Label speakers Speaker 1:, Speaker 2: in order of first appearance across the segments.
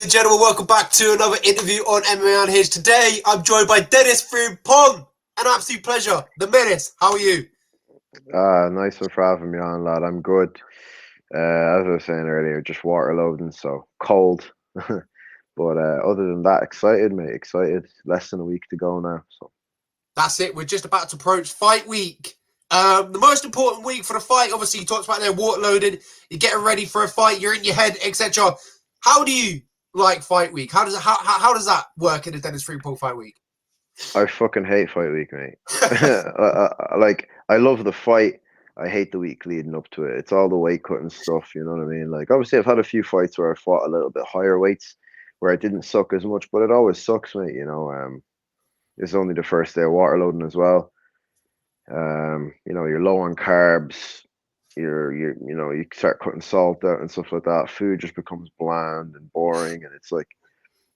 Speaker 1: and gentlemen, welcome back to another interview on MMA Unhinged. Today, I'm joined by Denis Frimpong. An absolute pleasure. The Menace, how are you?
Speaker 2: Nice one for having me on, lad. I'm good. As I was saying earlier, just water loading, so cold. But other than that, excited, mate. Excited. Less than a week to go now. So
Speaker 1: That's it. We're just about to approach fight week. The most important week for the fight, obviously, you talked about there, water loaded. You're getting ready for a fight. You're in your head, etc. How do you like fight week? How does that work in the Denis Frimpong fight week?
Speaker 2: I fucking hate fight week, mate. I love the fight. I hate the week leading up to it. It's all the weight cutting stuff. You know what I mean? Like, obviously, I've had a few fights where I fought a little bit higher weights, where I didn't suck as much, but it always sucks, mate. It's only the first day of water loading as well. You're low on carbs. You start cutting salt out and stuff like that. Food just becomes bland and boring, and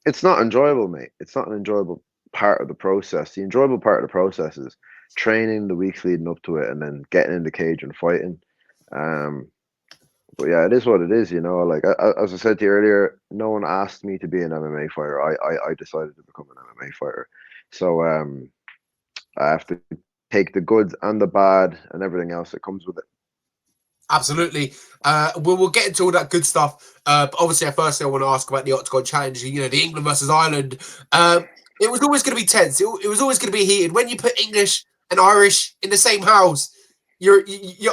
Speaker 2: it's not enjoyable, mate. It's not an enjoyable part of the process. The enjoyable part of the process is training the weeks leading up to it, and then getting in the cage and fighting. Um, but yeah, it is what it is. As I said to you earlier, no one asked me to be an MMA fighter. I decided to become an MMA fighter. So I have to take the good and the bad and everything else that comes with it.
Speaker 1: Absolutely. We'll get into all that good stuff. But obviously, firstly, I want to ask about the Octagon Challenge. You know, the England versus Ireland. It was always going to be tense. It was always going to be heated. When you put English and Irish in the same house, you're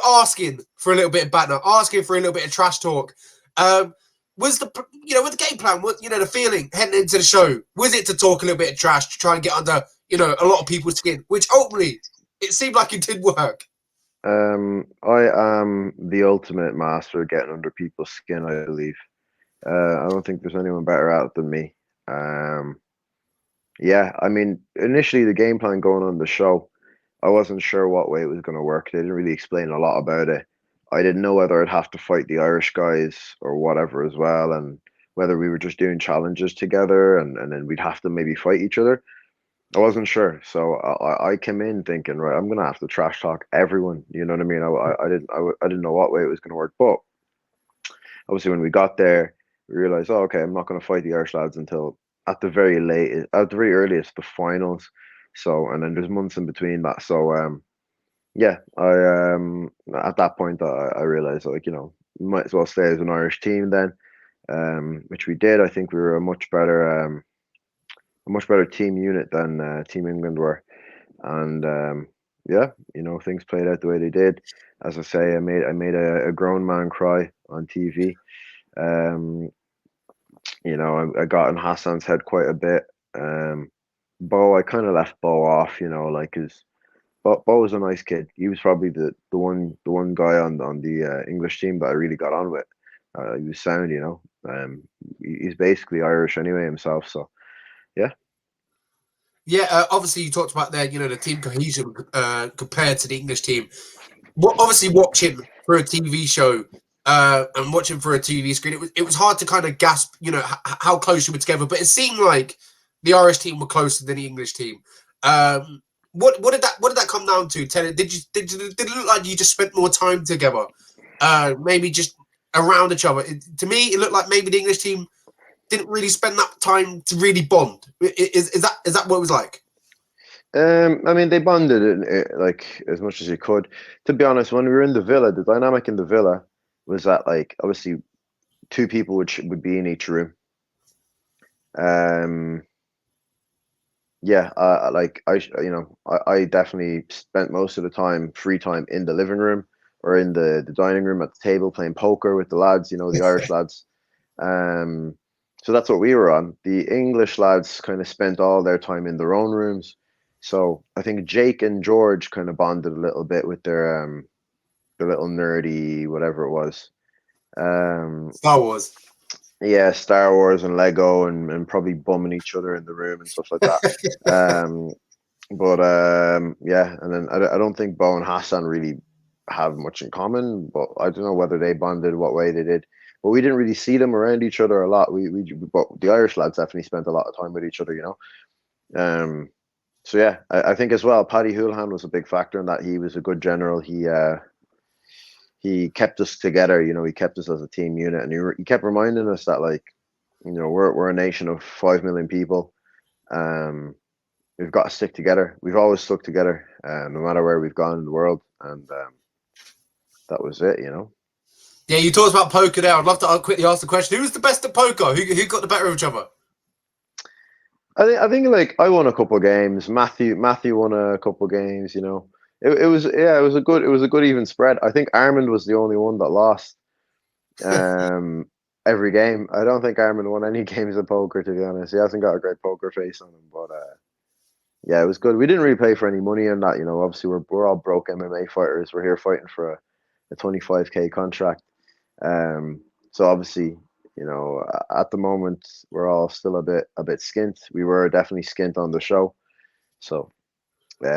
Speaker 1: asking for a little bit of banter, asking for a little bit of trash talk. Was with the game plan, the feeling heading into the show, was it to talk a little bit of trash to try and get under a lot of people's skin, which ultimately it seemed like it did work.
Speaker 2: I am the ultimate master of getting under people's skin, I believe. I don't think there's anyone better at it than me. Um, yeah, I mean, initially the game plan going on the show, I wasn't sure what way it was going to work. They didn't really explain a lot about it. I didn't know whether I'd have to fight the Irish guys or whatever as well, and whether we were just doing challenges together and then we'd have to maybe fight each other. I wasn't sure, so I came in thinking, right, I'm gonna have to trash talk everyone. You know what I mean? I didn't know what way it was gonna work, but obviously when we got there, we realized, oh, okay, I'm not gonna fight the Irish lads until at the very earliest, the finals. So, and then there's months in between that. So, yeah, I at that point I realized like might as well stay as an Irish team then, which we did. I think we were a much better team unit than Team England were. And yeah, things played out the way they did. As I say, I made a grown man cry on TV. Um, I got in Hassan's head quite a bit. Um, Bo, I kind of left Bo off, like his. Bo was a nice kid. He was probably the one guy on the English team that I really got on with. He was sound, he's basically Irish anyway himself, so yeah.
Speaker 1: Yeah, obviously you talked about there, the team cohesion compared to the English team. Obviously watching for a TV show and watching for a TV screen, it was hard to kind of grasp, how close you were together. But it seemed like the Irish team were closer than the English team. What did that come down to? Did it look like you just spent more time together? Maybe just around each other. To me, it looked like maybe the English team didn't really spend that time to really bond. Is that what it was like?
Speaker 2: I mean, they bonded like as much as you could. To be honest, when we were in the villa, the dynamic in the villa was that like obviously two people would be in each room. Um, yeah, like I definitely spent most of the time, free time, in the living room or in the dining room at the table playing poker with the lads, the Irish lads. Um, so that's what we were on. The English lads kind of spent all their time in their own rooms. So I think Jake and George kind of bonded a little bit with their little nerdy whatever it was. Um,
Speaker 1: Star Wars.
Speaker 2: yeah, Star Wars and Lego and probably bumming each other in the room and stuff like that. Um, but yeah, and then I don't think Bo and Hassan really have much in common, but I don't know whether they bonded, what way they did. But we didn't really see them around each other a lot. But the Irish lads definitely spent a lot of time with each other. Um, so yeah, I think as well, Paddy Houlihan was a big factor in that. He was a good general. He kept us together. He kept us as a team unit, and he kept reminding us that like You know, we're a nation of 5 million people. We've got to stick together. We've always stuck together, no matter where we've gone in the world, and that was it. You know.
Speaker 1: Yeah, you talked about poker there. I'd love to quickly ask the question: who's the best at poker? Who got the better of each other?
Speaker 2: I think like I won a couple of games. Matthew won a couple of games. You know, it was it was a good even spread. I think Armand was the only one that lost every game. I don't think Armand won any games of poker, to be honest. He hasn't got a great poker face on him, but yeah, it was good. We didn't really play for any money on that. You know, obviously we're all broke MMA fighters. We're here fighting for a 25K contract. So obviously, you know, at the moment we're all still a bit skint. We were definitely skint on the show, so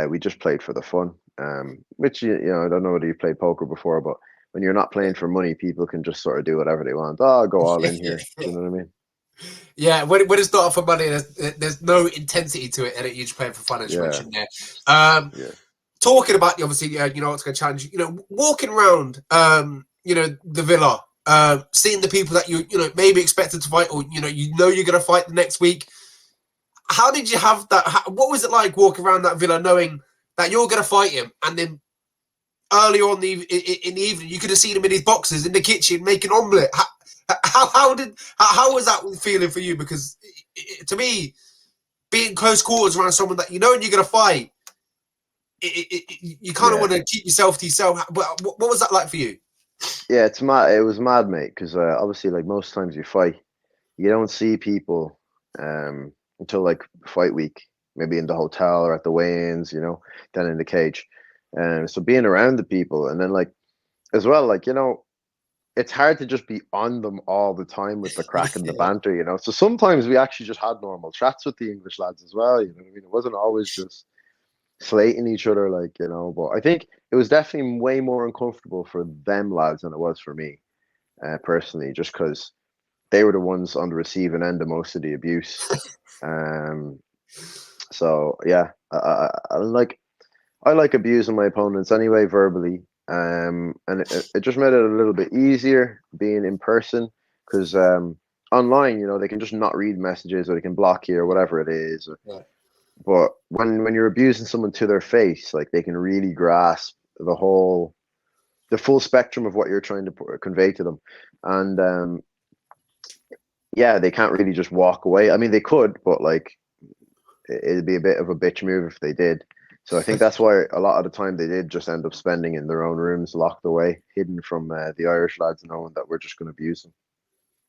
Speaker 2: we just played for the fun. Which you know, I don't know whether you played poker before, but when you're not playing for money, people can just sort of do whatever they want. Oh, I'll go all in here. Do you know what I mean?
Speaker 1: Yeah, when it's not for money, there's no intensity to it, and you're just playing for fun, as you mentioned there.
Speaker 2: Yeah.
Speaker 1: Talking about obviously, you know, Octagon challenge. You know, walking around, you know, the villa, seeing the people that you know maybe expected to fight, or you know you're gonna fight the next week. How did you have that? What was it like walking around that villa, knowing that you're gonna fight him, and then earlier on in the evening, you could have seen him in his boxes in the kitchen making omelette. How was that feeling for you? Because to me, being close quarters around someone that you know and you're gonna fight, you kind of
Speaker 2: Yeah.
Speaker 1: want to keep yourself to yourself. What was that like for you?
Speaker 2: Yeah, it's mad. It was mad, mate. Because obviously, like most times you fight, you don't see people until like fight week, maybe in the hotel or at the weigh-ins, you know, then in the cage. So being around the people, and then like as well, like you know, it's hard to just be on them all the time with the crack and the banter, you know. So sometimes we actually just had normal chats with the English lads as well. You know what I mean? It wasn't always just slating each other, like you know. But I think it was definitely way more uncomfortable for them lads than it was for me, personally, just because they were the ones on the receiving end of most of the abuse. Um, so yeah, I like abusing my opponents anyway, verbally. And it just made it a little bit easier being in person because online, you know, they can just not read messages or they can block you or whatever it is.
Speaker 1: Yeah.
Speaker 2: But when you're abusing someone to their face, like they can really grasp the full spectrum of what you're trying to convey to them, and yeah, they can't really just walk away. I mean, they could, but like it'd be a bit of a bitch move if they did. So I think that's why a lot of the time they did just end up spending in their own rooms, locked away, hidden from the Irish lads, knowing that we're just going to abuse them.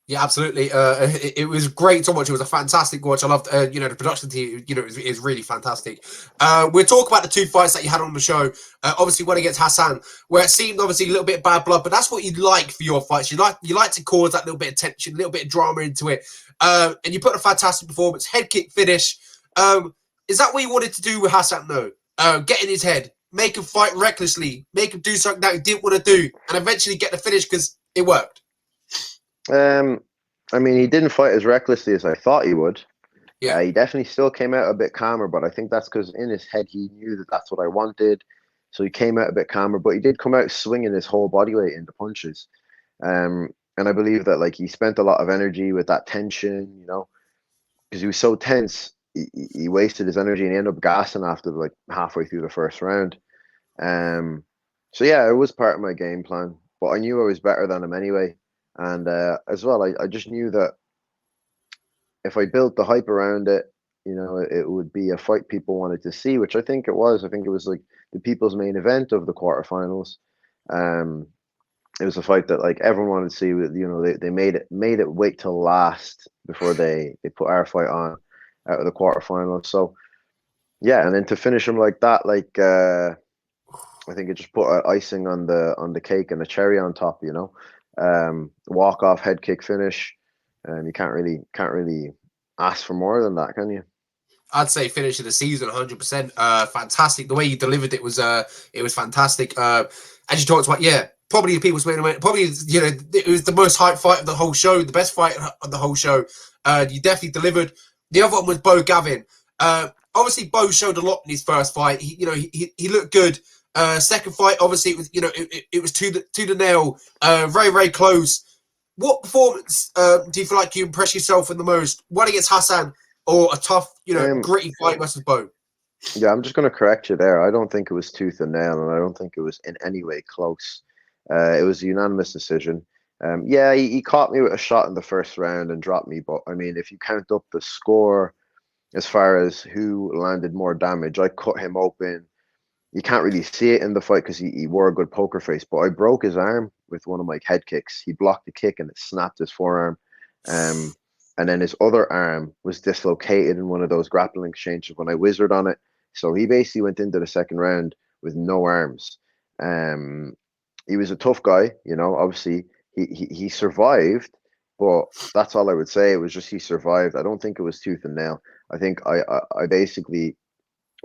Speaker 1: Yeah, absolutely. It was great to watch. It was a fantastic watch. I loved, you know, the production team. You know, is really fantastic. We'll talk about the two fights that you had on the show. Obviously, one against Hassan, where it seemed obviously a little bit of bad blood, but that's what you'd like for your fights. You like to cause that little bit of tension, a little bit of drama into it. And you put a fantastic performance, head kick finish. Is that what you wanted to do with Hassan? No, get in his head, make him fight recklessly, make him do something that he didn't want to do, and eventually get the finish because it worked.
Speaker 2: I mean, he didn't fight as recklessly as I thought he would.
Speaker 1: Yeah.
Speaker 2: He definitely still came out a bit calmer, but I think that's because in his head he knew that that's what I wanted, so he came out a bit calmer. But he did come out swinging his whole body weight into punches, and I believe that like he spent a lot of energy with that tension, you know, because he was so tense. He wasted his energy and he ended up gassing after like halfway through the first round. So yeah, it was part of my game plan, but I knew I was better than him anyway. And as well, I just knew that if I built the hype around it, you know, it would be a fight people wanted to see, which I think it was. I think it was like the people's main event of the quarterfinals. Um, it was a fight that like everyone wanted to see. You know, they made it wait till last before they put our fight on out of the quarterfinals. So yeah, and then to finish him like that, like I think it just put icing on the cake and a cherry on top. You know, walk off head kick finish. You can't really ask for more than that, can you?
Speaker 1: I'd say finish of the season 100%. Fantastic. The way you delivered it was fantastic. As you talked about, yeah, probably the people's main event. Probably, you know, it was the most hype fight of the whole show, the best fight of the whole show. You definitely delivered. The other one was Bo Gavin. Obviously, Bo showed a lot in his first fight. He looked good. Second fight, obviously, it was, you know, it was to the nail. Very, very close. what performance do you feel like you impress yourself in the most? One against Hassan or a tough, gritty fight versus Bout?
Speaker 2: Yeah, I'm just going to correct you there. I don't think it was tooth and nail, and I don't think it was in any way close. It was a unanimous decision. Yeah, he caught me with a shot in the first round and dropped me. But I mean, if you count up the score as far as who landed more damage, I cut him open. You can't really see it in the fight because he wore a good poker face, but I broke his arm with one of my head kicks. He blocked the kick and it snapped his forearm. Um, and then his other arm was dislocated in one of those grappling exchanges when I wizard on it. So he basically went into the second round with no arms. Um, he was a tough guy, obviously he survived, but that's all I would say. It was just he survived. I don't think it was tooth and nail. I think I basically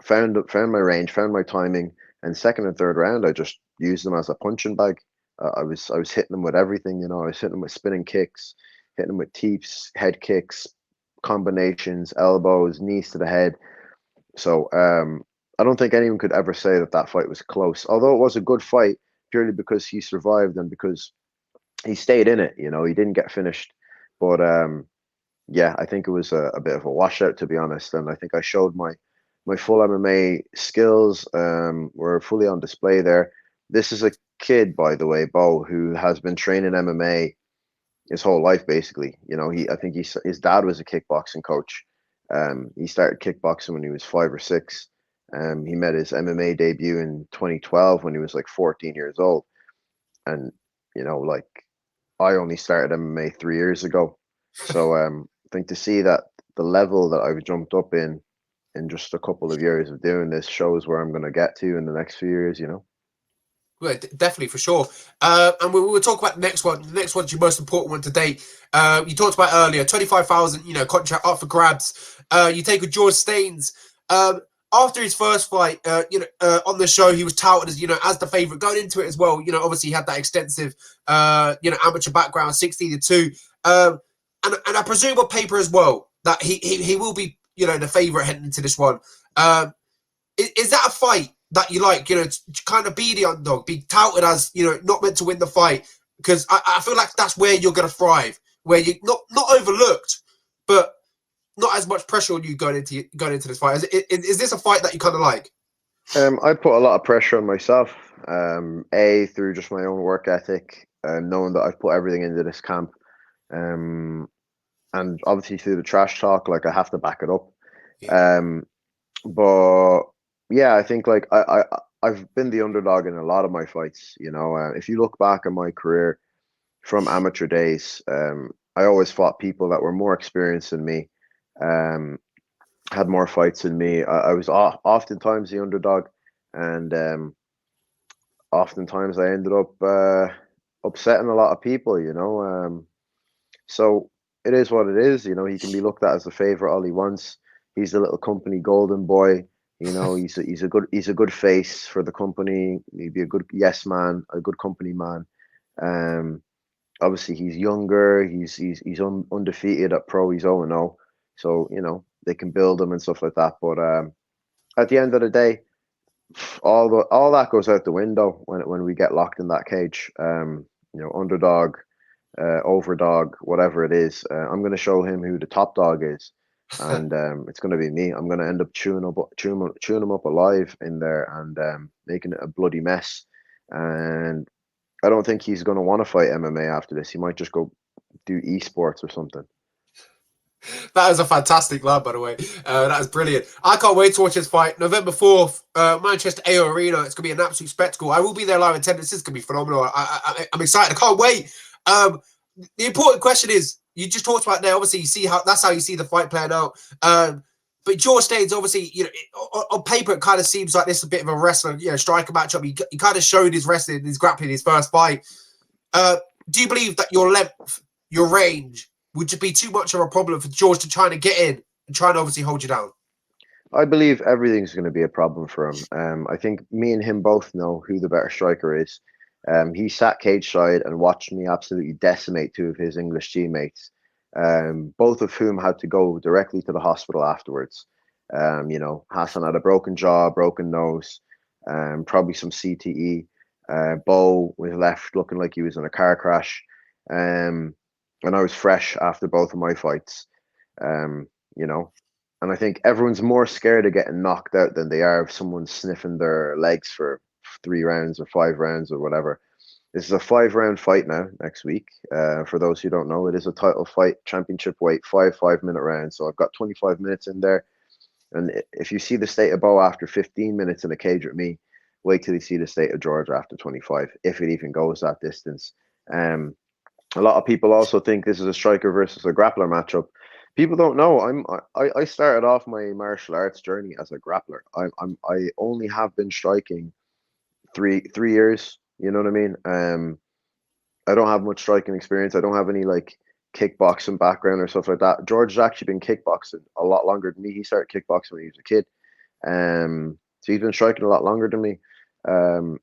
Speaker 2: found my range, found my timing, and second and third round, I just used them as a punching bag. I was hitting them with everything, I was hitting them with spinning kicks, hitting them with teeps, head kicks, combinations, elbows, knees to the head. So I don't think anyone could ever say that that fight was close. Although it was a good fight, purely because he survived and because he stayed in it. He didn't get finished, but yeah, I think it was a bit of a washout, to be honest. And I think I showed my full MMA skills were fully on display there. This is a kid, by the way, Bo, who has been training MMA his whole life, basically. I think his dad was a kickboxing coach. He started kickboxing when he was 5 or 6. He made his MMA debut in 2012 when he was like 14 years old. And, like I only started MMA 3 years ago. So I think to see that the level that I've jumped up in just a couple of years of doing this shows where I'm going to get to in the next few years.
Speaker 1: Well, definitely, for sure. And we will talk about the next one. The next one's your most important one to date. You talked about earlier, 25,000, contract up for grabs. You take with George Staines. After his first fight, on the show, he was touted as, as the favorite going into it as well. Obviously he had that extensive, amateur background, 16-2. And I presume on paper as well that he will be, the favorite heading into this one. Is that a fight that you like, to kind of be the underdog, be touted as, not meant to win the fight? Because I feel like that's where you're going to thrive, where you're not overlooked, but not as much pressure on you going into this fight. Is this a fight that you kind of like?
Speaker 2: I put a lot of pressure on myself, through just my own work ethic, knowing that I've put everything into this camp, and obviously through the trash talk, like I have to back it up.
Speaker 1: Yeah.
Speaker 2: But yeah, I think like I've been the underdog in a lot of my fights. If you look back at my career from amateur days, I always fought people that were more experienced than me, had more fights than me. I was oftentimes the underdog, and oftentimes I ended up upsetting a lot of people. So it is what it is. He can be looked at as the favorite all he wants. He's a little company golden boy. He's a good face for the company. He'd be a good yes man, a good company man. Obviously he's younger. He's undefeated at pro. He's 0-0. So they can build him and stuff like that. But at the end of the day, all that goes out the window when we get locked in that cage. Underdog, overdog, whatever it is. I'm going to show him who the top dog is, and it's going to be me. I'm going to end up chewing him up alive in there and making it a bloody mess. And I don't think he's going to want to fight MMA after this. He might just go do esports or something.
Speaker 1: That is a fantastic line, by the way. That is brilliant. I can't wait to watch this fight. November 4th, Manchester AO Arena. It's going to be an absolute spectacle. I will be there live attendance. This is going to be phenomenal. I'm excited. I can't wait. The important question is, you just talked about there, obviously, you see that's how you see the fight playing out. But George Staines, obviously, on paper, it kind of seems like this is a bit of a wrestler, striker matchup. He kind of showed his wrestling, his grappling, his first fight. Do you believe that your length, your range, would it be too much of a problem for George to try to get in and try and obviously hold you down?
Speaker 2: I believe everything's going to be a problem for him. I think me and him both know who the better striker is. He sat cage side and watched me absolutely decimate 2 of his English teammates, both of whom had to go directly to the hospital afterwards. Hassan had a broken jaw, broken nose, probably some CTE. Bo was left looking like he was in a car crash. and I was fresh after both of my fights. You know, and I think everyone's more scared of getting knocked out than they are of someone sniffing their legs for 3 rounds or 5 rounds or whatever. This is a 5 round fight now next week. For those who don't know, it is a title fight, championship weight, 5 5 minute rounds. So I've got 25 minutes in there. And if you see the state of Bo after 15 minutes in a cage with me, wait till you see the state of George after 25, if it even goes that distance. Um, a lot of people also think this is a striker versus a grappler matchup. People don't know. I started off my martial arts journey as a grappler. I only have been striking three years. You know what I mean? I don't have much striking experience. I don't have any like kickboxing background or stuff like that. George has actually been kickboxing a lot longer than me. He started kickboxing when he was a kid. So he's been striking a lot longer than me. Um,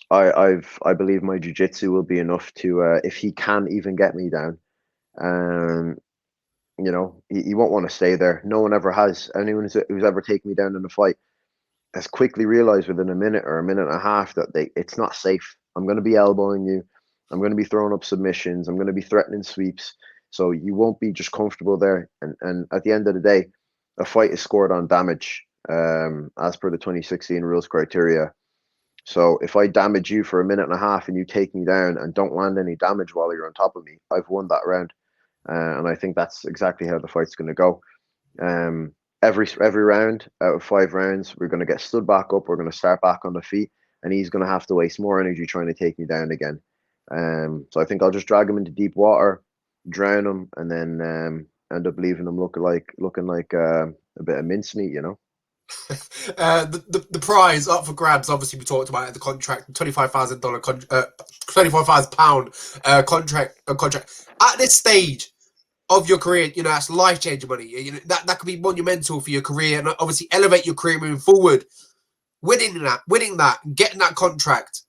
Speaker 2: I believe my jujitsu will be enough to if he can even get me down. Um, you know, he won't want to stay there. No one ever has. Anyone who's ever taken me down in a fight has quickly realized within a minute or a minute and a half that it's not safe. I'm going to be elbowing you. I'm going to be throwing up submissions. I'm going to be threatening sweeps. So you won't be just comfortable there. And at the end of the day, a fight is scored on damage, as per the 2016 rules criteria. So if I damage you for a minute and a half and you take me down and don't land any damage while you're on top of me, I've won that round. And I think that's exactly how the fight's going to go. Um, every round out of 5 rounds, we're going to get stood back up. We're going to start back on the feet, and he's going to have to waste more energy trying to take me down again. So I think I'll just drag him into deep water, drown him, and then end up leaving him looking like a bit of mincemeat, you know.
Speaker 1: The prize up for grabs. Obviously, we talked about it, the contract, $25,000 £25,000 contract. At this stage of your career, you know, that's life changing money. You know, that could be monumental for your career and obviously elevate your career moving forward. Winning that, getting that contract.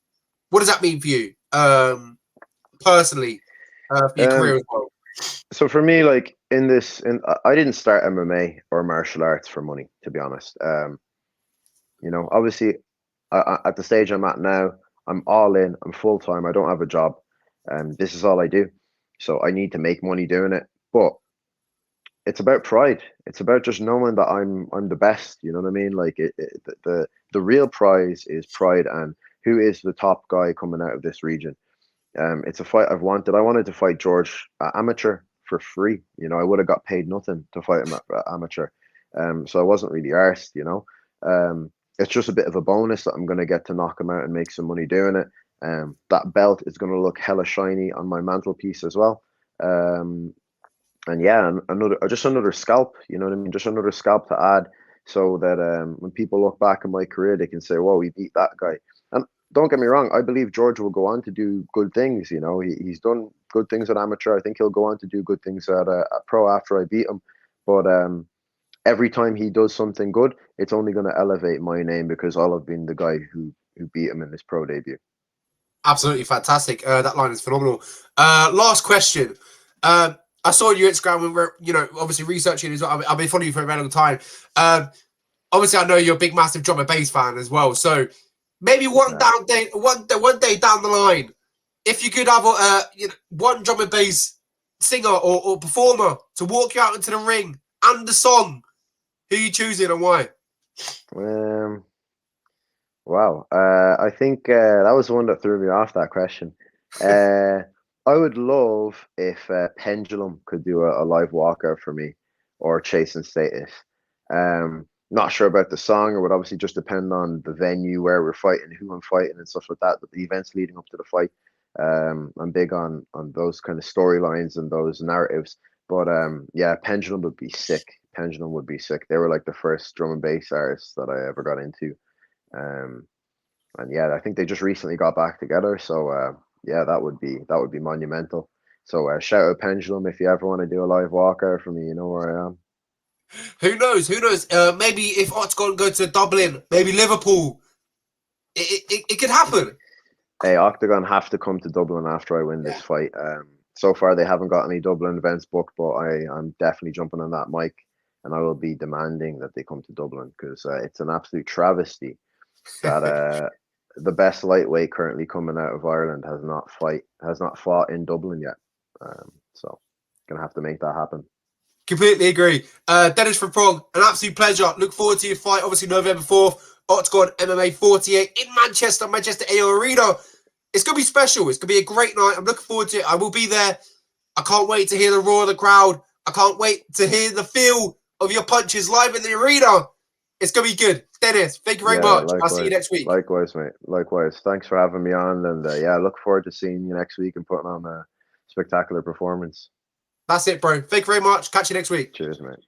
Speaker 1: What does that mean for you, personally, for your career
Speaker 2: Um,
Speaker 1: as well?
Speaker 2: so for me, like I didn't start MMA or martial arts for money, to be honest. You know, obviously, at the stage I'm at now, I'm all in. I'm full time. I don't have a job. This is all I do. So I need to make money doing it. But it's about pride. It's about just knowing that I'm the best. You know what I mean? Like the real prize is pride and who is the top guy coming out of this region. It's a fight I've wanted. I wanted to fight George amateur for free. You know, I would have got paid nothing to fight him at amateur. So I wasn't really arsed, you know. It's just a bit of a bonus that I'm going to get to knock him out and make some money doing it. That belt is going to look hella shiny on my mantelpiece as well. And yeah, another scalp. You know what I mean? Just another scalp to add, so that when people look back in my career, they can say, "Whoa, we beat that guy." And don't get me wrong, I believe George will go on to do good things. You know, he's done good things at amateur. I think he'll go on to do good things at pro after I beat him. But every time he does something good, it's only going to elevate my name because I'll have been the guy who beat him in his pro debut.
Speaker 1: Absolutely fantastic. That line is phenomenal. Last question. I saw your Instagram. We were, you know, obviously researching as well. I've been following you for a very long time. Obviously, I know you're a big, massive drum and bass fan as well. So maybe one day down the line, if you could have you know, one drum and bass singer or performer to walk you out into the ring and the song, who you choosing and why?
Speaker 2: Um, Wow. I think that was the one that threw me off that question. Uh, I would love if Pendulum could do a live walkout for me or Chasing Status. Not sure about the song, or would obviously just depend on the venue, where we're fighting, who I'm fighting, and stuff like that. But the events leading up to the fight, I'm big on those kind of storylines and those narratives. But yeah, Pendulum would be sick. Pendulum would be sick. They were like the first drum and bass artists that I ever got into. Um, and yeah, I think they just recently got back together. So yeah, that would be monumental. So shout out Pendulum if you ever want to do a live walkout for me. You know where I am.
Speaker 1: Who knows? Who knows? Maybe if Oktagon go to Dublin, maybe Liverpool, it could happen.
Speaker 2: Hey, Octagon have to come to Dublin after I win this
Speaker 1: Yeah.
Speaker 2: fight. So far they haven't got any Dublin events booked, but I'm definitely jumping on that mic, and I will be demanding that they come to Dublin because it's an absolute travesty that the best lightweight currently coming out of Ireland has not fought in Dublin yet. So gonna have to make that happen.
Speaker 1: Completely agree. Denis Frimpong, an absolute pleasure. Look forward to your fight, obviously November 4th, Oktagon MMA 48 in Manchester, Manchester AO Arena. It's going to be special. It's going to be a great night. I'm looking forward to it. I will be there. I can't wait to hear the roar of the crowd. I can't wait to hear the feel of your punches live in the arena. It's going to be good. Denis, thank you very much.
Speaker 2: Likewise.
Speaker 1: I'll see you next week.
Speaker 2: Likewise, mate. Likewise. Thanks for having me on. And yeah, look forward to seeing you next week and putting on a spectacular performance.
Speaker 1: That's it, bro. Thank you very much. Catch you next week.
Speaker 2: Cheers, mate.